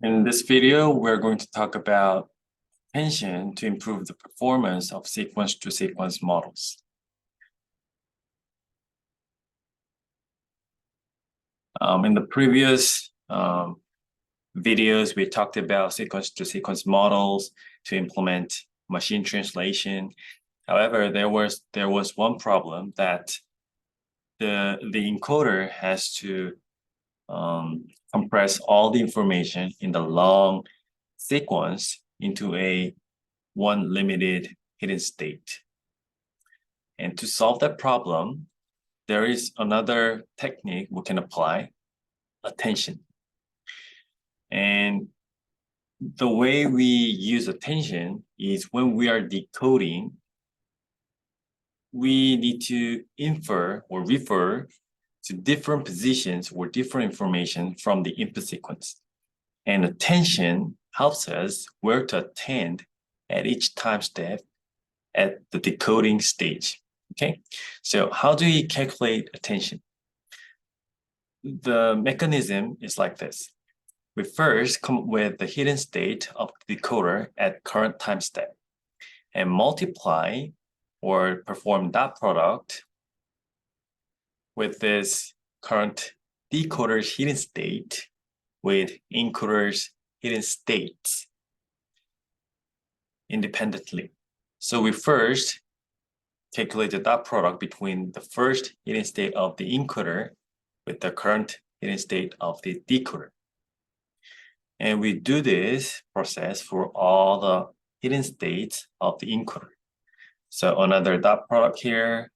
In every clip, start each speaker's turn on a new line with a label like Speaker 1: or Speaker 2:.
Speaker 1: In this video, we're going to talk about attention to improve the performance of sequence-to-sequence models. In the previous videos, we talked about sequence-to-sequence models to implement machine translation. However, there was one problem that the encoder has to compress all the information in the long sequence into one limited hidden state. And to solve that problem, there is another technique we can apply, attention. And the way we use attention is when we are decoding, we need to infer or refer to different positions or different information from the input sequence. And attention helps us where to attend at each time step at the decoding stage. Okay, so how do we calculate attention? The mechanism is like this. We first come up with the hidden state of the decoder at current time step and multiply or perform dot product with this current decoder's hidden state with encoder's hidden states independently. So we first calculate the dot product between the first hidden state of the encoder with the current hidden state of the decoder. And we do this process for all the hidden states of the encoder. So another dot product here,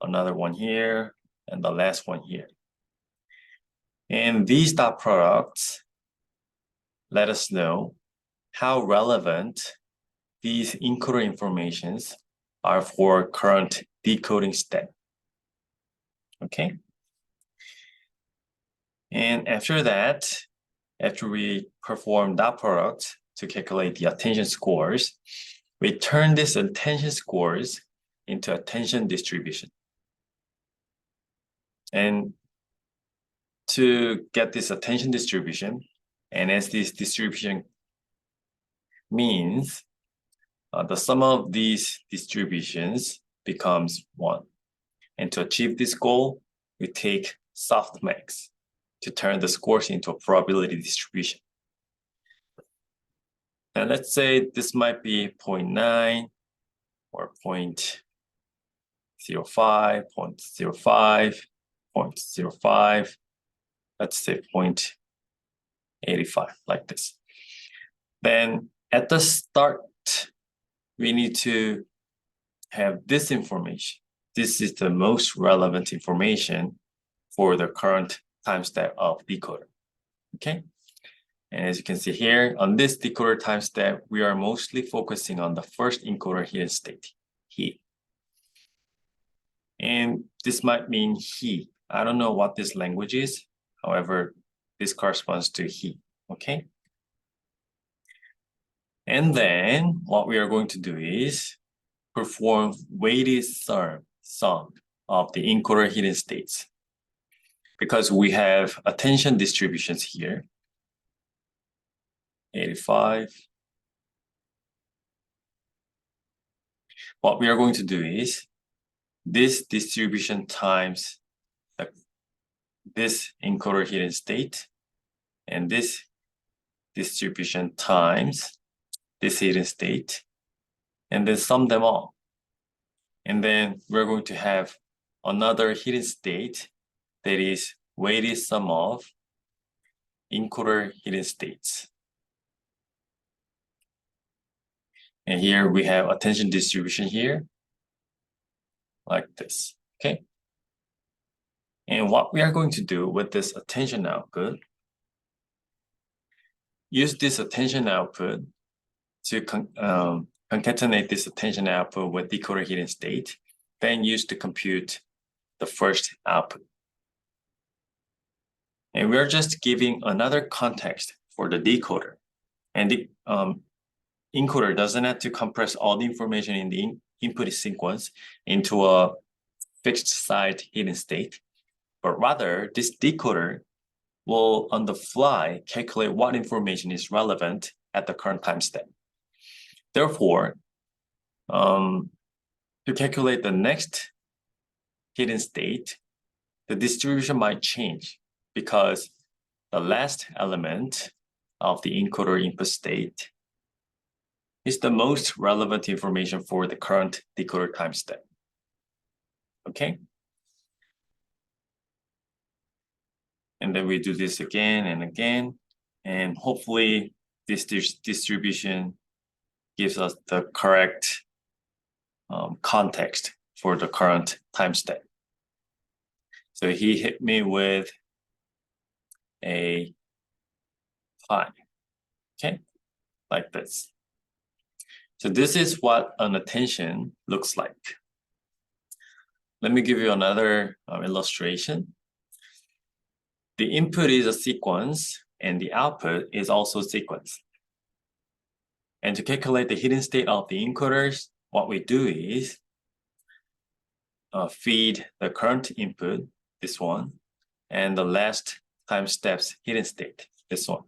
Speaker 1: another one here, and the last one here. And these dot products let us know how relevant these encoder informations are for current decoding step. Okay. And after that, after we perform dot product to calculate the attention scores, we turn this attention scores into attention distribution. And to get this attention distribution, and as this distribution means, the sum of these distributions becomes 1. And to achieve this goal, we take softmax to turn the scores into a probability distribution. And let's say this might be 0.9 or 0.05, 0.05, 0.05, let's say 0.85, like this. Then at the start, we need to have this information. This is the most relevant information for the current time step of decoder. Okay. And as you can see here, on this decoder time step, we are mostly focusing on the first encoder hidden state, he. And this might mean he. I don't know what this language is. However, this corresponds to he. Okay. And then what we are going to do is perform weighted sum of the encoder hidden states. Because we have attention distributions here, 85. What we are going to do is this distribution times this encoder hidden state, and this distribution times this hidden state, and then sum them all. And then we're going to have another hidden state that is weighted sum of encoder hidden states. And here we have attention distribution here, like this, okay? And what we are going to do with this attention output, use this attention output to concatenate this attention output with decoder hidden state, then use to compute the first output. And we're just giving another context for the decoder. And the encoder doesn't have to compress all the information in the input sequence into a fixed site hidden state, but rather this decoder will on the fly calculate what information is relevant at the current time step. Therefore, to calculate the next hidden state, the distribution might change because the last element of the encoder input state is the most relevant information for the current decoder time step. Okay? And then we do this again and again, and hopefully this distribution gives us the correct context for the current time step. So he hit me with a pi, okay, like this. So this is what an attention looks like. Let me give you another illustration. The input is a sequence and the output is also a sequence. And to calculate the hidden state of the encoders, what we do is feed the current input, this one, and the last time steps hidden state, this one.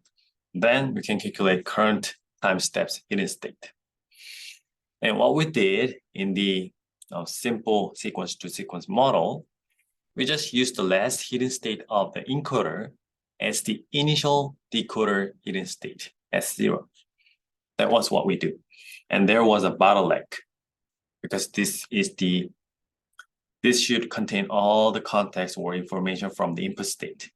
Speaker 1: Then we can calculate current time steps hidden state. And what we did in the simple sequence-to-sequence model, we just used the last hidden state of the encoder as the initial decoder hidden state, S0. That was what we do. And there was a bottleneck because this should contain all the context or information from the input state.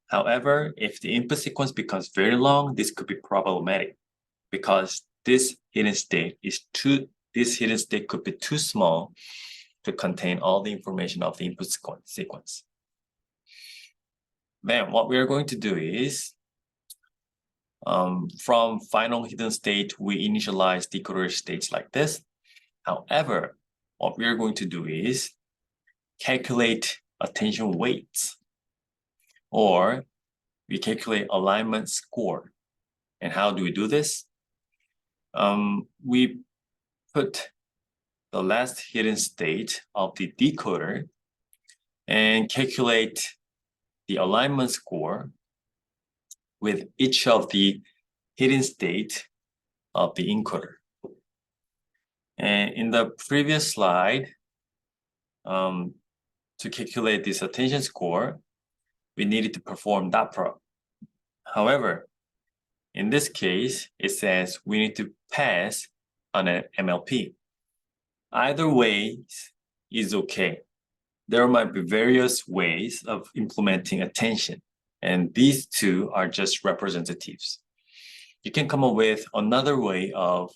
Speaker 1: However, if the input sequence becomes very long, this could be problematic because this hidden state could be too small to contain all the information of the input sequence. Then what we are going to do is, from final hidden state, we initialize decoder states like this. However, what we are going to do is calculate attention weights, or we calculate alignment score. And how do we do this? We put the last hidden state of the decoder and calculate the alignment score with each of the hidden state of the encoder. And in the previous slide, to calculate this attention score, we needed to perform dot product. However, in this case, it says we need to pass on an MLP. Either way is okay. There might be various ways of implementing attention, and these two are just representatives. You can come up with another way of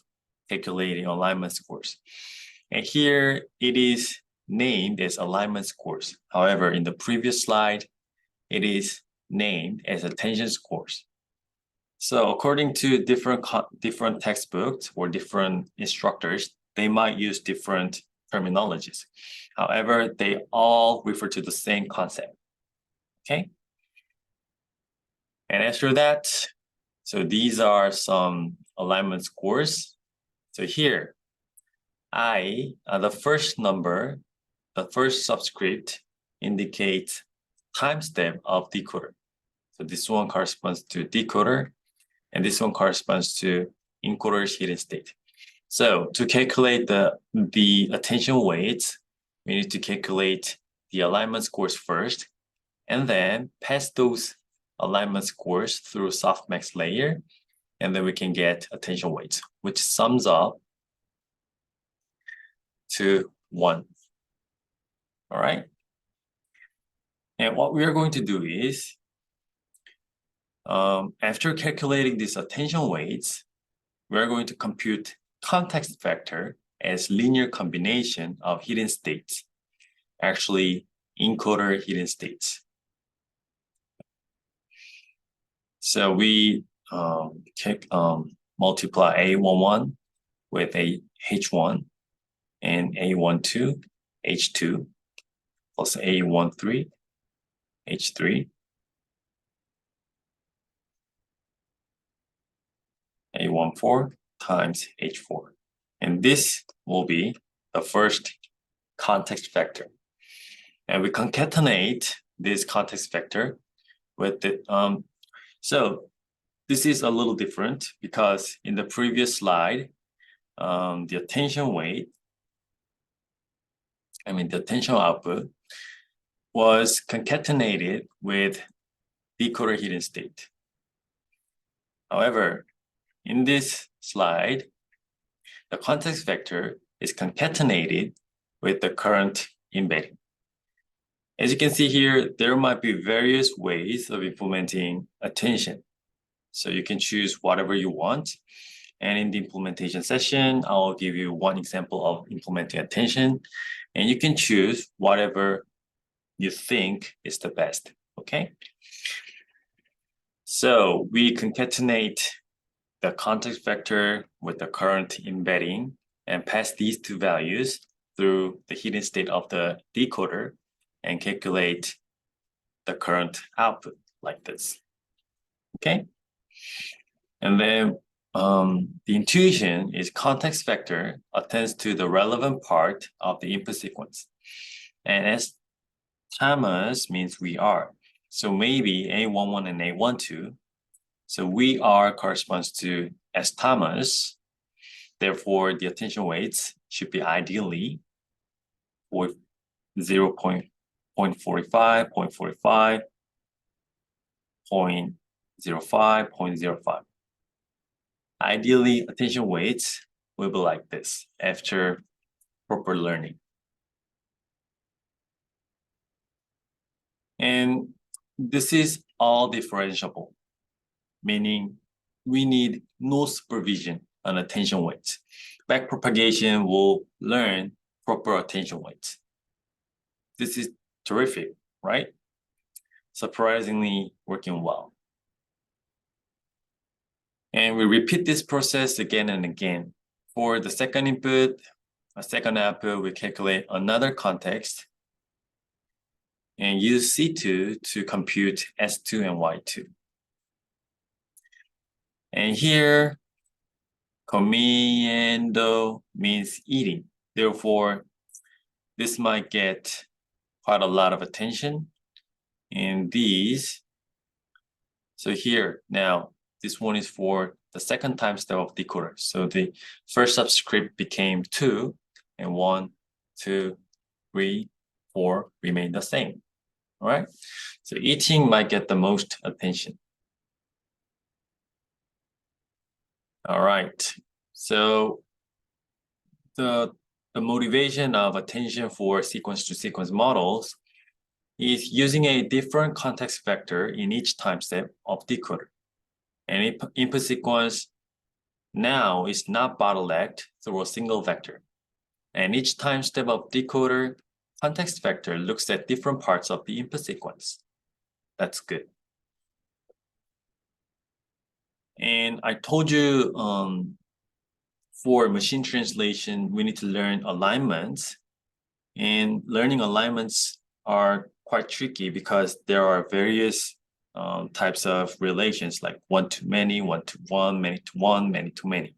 Speaker 1: calculating alignment scores. And here it is named as alignment scores. However, in the previous slide, it is named as attention scores. So according to different textbooks or different instructors, they might use different terminologies. However, they all refer to the same concept, okay? And after that, so these are some alignment scores. So here, the first number, the first subscript indicates time step of decoder. So this one corresponds to decoder, and this one corresponds to encoder's hidden state. So to calculate the attention weights, we need to calculate the alignment scores first, and then pass those alignment scores through softmax layer, and then we can get attention weights, which sums up to 1. All right. And what we are going to do is, after calculating these attention weights, we are going to compute context vector as linear combination of hidden states, actually encoder hidden states. So we multiply A11 with a H1 and A12, H2, plus A13, H3, A14 times H4. And this will be the first context vector. And we concatenate this context vector with it. So this is a little different because in the previous slide, the attention weight, the attention output was concatenated with decoder hidden state. However, in this slide, the context vector is concatenated with the current embedding. As you can see here, there might be various ways of implementing attention. So you can choose whatever you want. And in the implementation session, I'll give you one example of implementing attention. And you can choose whatever you think is the best, okay? So we concatenate the context vector with the current embedding and pass these two values through the hidden state of the decoder and calculate the current output like this, okay? And then the intuition is context vector attends to the relevant part of the input sequence. And as Thomas means we are. So maybe A11 and A12. So we are corresponds to S Thomas. Therefore, the attention weights should be ideally with 0.45, 0.45, 0.05, 0.05. Ideally, attention weights will be like this after proper learning. And this is all differentiable, meaning we need no supervision on attention weights. Backpropagation will learn proper attention weights. This is terrific, right? Surprisingly working well. And we repeat this process again and again. For the second input, a second output, we calculate another context and use C2 to compute S2 and Y2. And here, comiendo means eating. Therefore, this might get quite a lot of attention in these. So here, now, this one is for the second time step of decoder. So the first subscript became 2, and 1, 2, 3, 4 remain the same. All right? So eating might get the most attention. All right. So the motivation of attention for sequence-to-sequence models is using a different context vector in each time step of decoder. And input sequence now is not bottlenecked through a single vector. And each time step of decoder, context vector looks at different parts of the input sequence. That's good. And I told you for machine translation, we need to learn alignments. And learning alignments are quite tricky because there are various types of relations like one-to-many, one-to-one, many-to-one, many-to-many.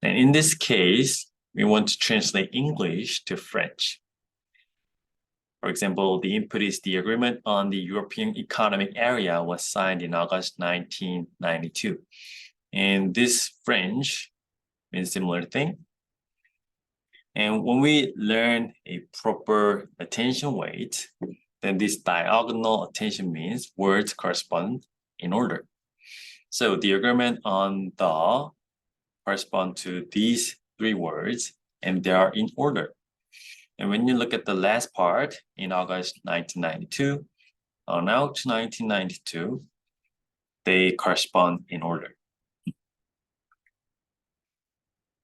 Speaker 1: And in this case, we want to translate English to French. For example, the input is the agreement on the European Economic Area was signed in August 1992. And this French means similar thing. And when we learn a proper attention weight, then this diagonal attention means words correspond in order. So the agreement on the correspond to these 3 words, and they are in order. And when you look at the last part in August 1992, now to 1992, they correspond in order.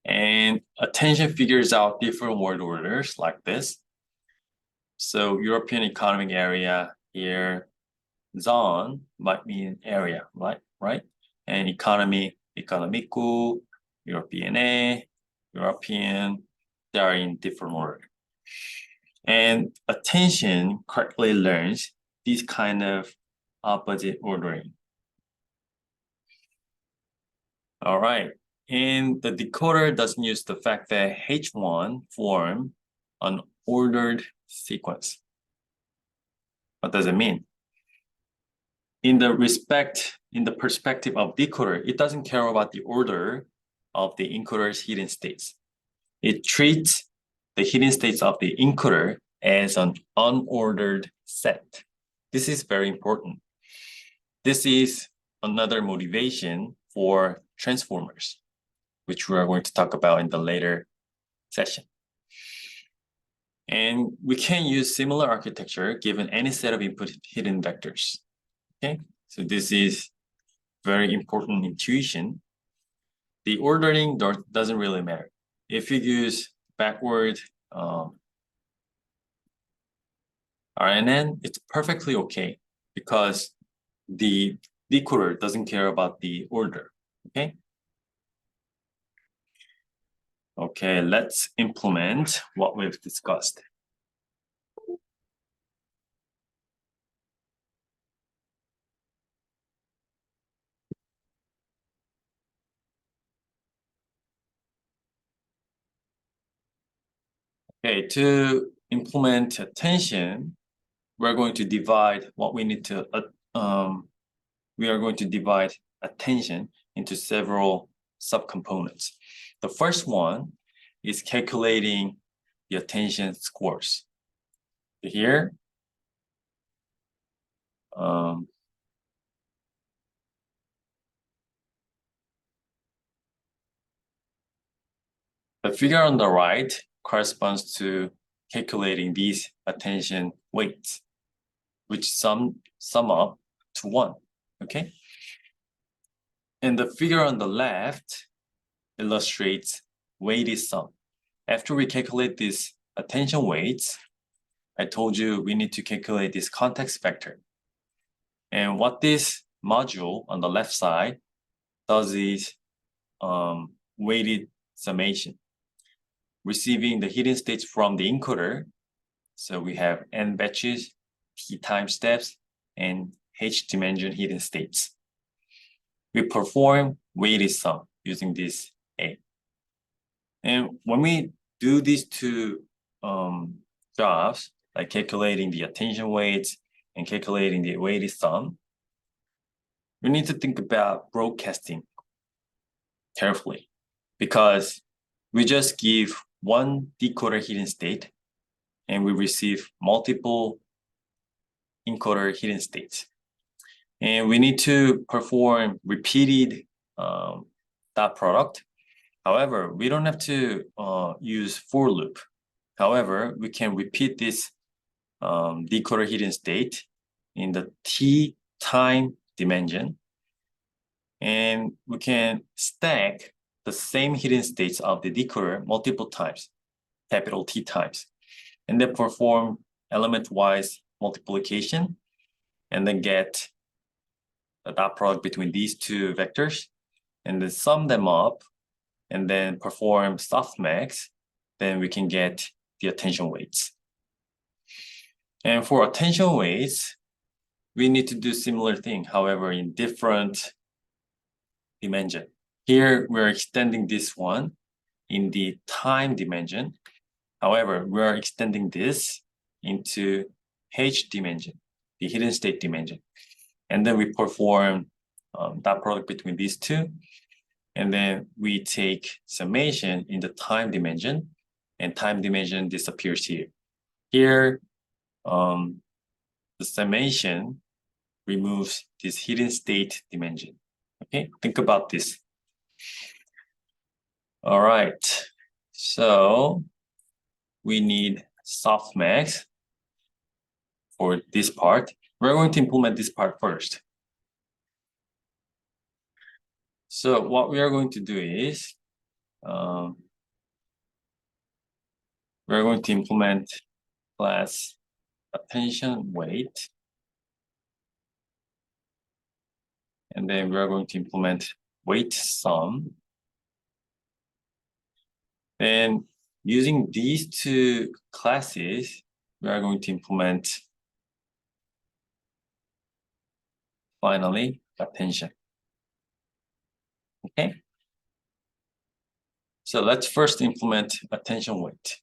Speaker 1: And attention figures out different word orders like this. So European Economic Area here, zone might mean area, right? And economy, economico, European, European, they are in different order. And attention correctly learns these kind of opposite ordering. All right. And the decoder doesn't use the fact that H1 form an ordered sequence. What does it mean? in the perspective of decoder, it doesn't care about the order of the encoder's hidden states. It treats the hidden states of the encoder as an unordered set. This is very important. This is another motivation for transformers, which we are going to talk about in the later session. And we can use similar architecture given any set of input hidden vectors. Okay, so this is very important intuition. The ordering doesn't really matter. If you use backward RNN, it's perfectly okay because the decoder doesn't care about the order, okay? Okay, let's implement what we've discussed. Okay, to implement attention, we're going to divide what we need to, we are going to divide attention into several subcomponents. The first one is calculating the attention scores. Here, the figure on the right corresponds to calculating these attention weights, which sum up to 1, okay? And the figure on the left illustrates weighted sum. After we calculate these attention weights, I told you we need to calculate this context vector. And what this module on the left side does is weighted summation, receiving the hidden states from the encoder. So we have n batches, p time steps, and h dimension hidden states. We perform weighted sum using this A. And when we do these two jobs, like calculating the attention weights and calculating the weighted sum, we need to think about broadcasting carefully because we just give one decoder hidden state and we receive multiple encoder hidden states. And we need to perform repeated dot product. However, we don't have to use for loop. However, we can repeat this decoder hidden state in the t time dimension. And we can stack the same hidden states of the decoder multiple times, capital T times, and then perform element-wise multiplication, and then get the dot product between these two vectors, and then sum them up, and then perform softmax, then we can get the attention weights. And for attention weights, we need to do similar thing, however, in different dimension. Here, we're extending this one in the time dimension. However, we're extending this into h dimension, the hidden state dimension. And then we perform dot product between these two. And then we take summation in the time dimension, and time dimension disappears here. Here, the summation removes this hidden state dimension. Okay, think about this. All right, so we need softmax for this part. We're going to implement this part first. So what we are going to do is we're going to implement class attention weight. And then we're going to implement weight sum. Then using these two classes, we are going to implement finally attention. Okay. So let's first implement attention weight.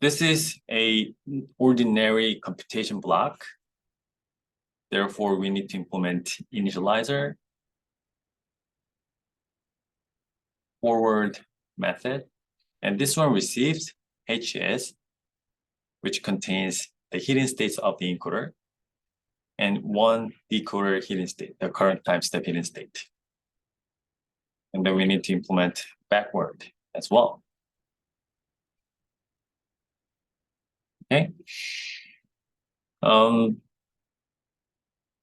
Speaker 1: This is a ordinary computation block Therefore, we need to implement initializer, forward method, and this one receives HS, which contains the hidden states of the encoder, and one decoder hidden state, the current time step hidden state. And then we need to implement backward as well. Okay.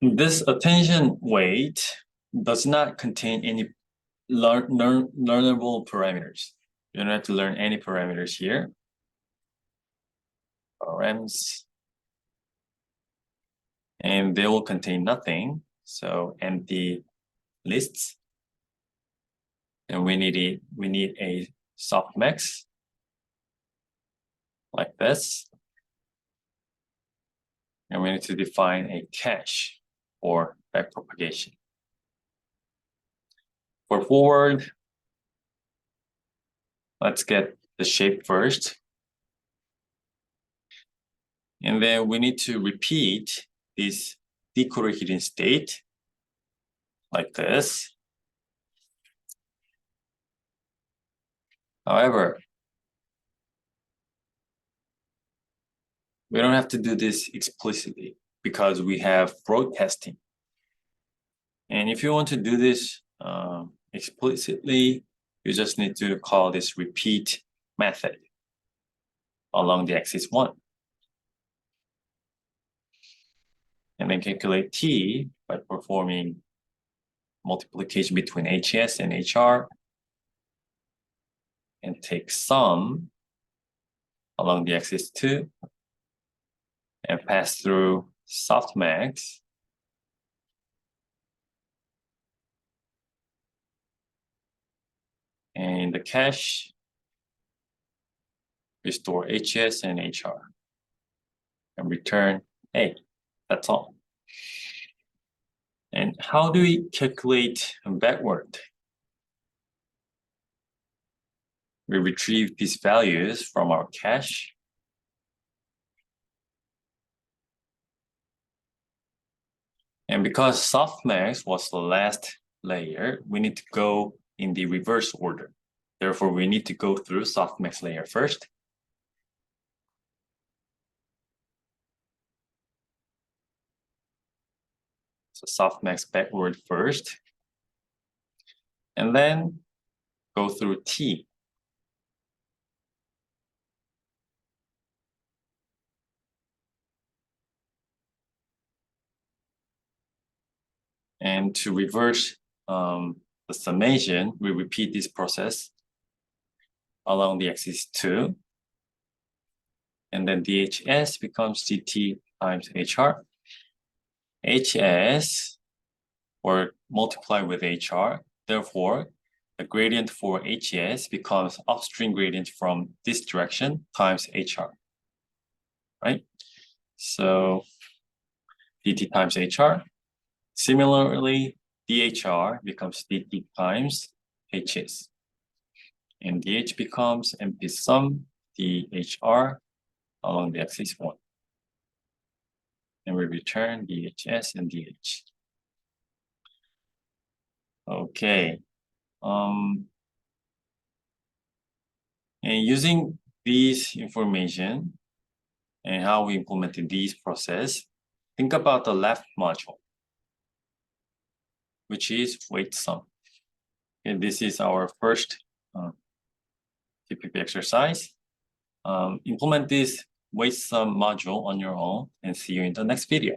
Speaker 1: This attention weight does not contain any learnable parameters. You don't have to learn any parameters here. Params. And they will contain nothing. So empty lists. And we need a softmax like this. And we need to define a cache for backpropagation. For forward, let's get the shape first. And then we need to repeat this decoder hidden state like this. However, we don't have to do this explicitly because we have broadcasting. And if you want to do this explicitly, you just need to call this repeat method along the axis 1. And then calculate T by performing multiplication between HS and HR. And take sum along the axis 2 and pass through softmax. And in the cache, we store HS and HR and return A. That's all. And how do we calculate backward? We retrieve these values from our cache. And because softmax was the last layer, we need to go in the reverse order. Therefore, we need to go through softmax layer first. So softmax backward first. And then go through T. And to reverse the summation, we repeat this process along the axis 2. And then DHS becomes GT times HR. HS or multiply with HR. Therefore, the gradient for HS becomes upstream gradient from this direction times HR, right? So DT times HR. Similarly, DHR becomes DT times HS. And DH becomes MP sum DHR along the axis 1. And we return DHS and DH. Okay. And using these information and how we implemented these process, think about the left module, which is weight sum. And this is our first TPP exercise. Implement this weight sum module on your own and see you in the next video.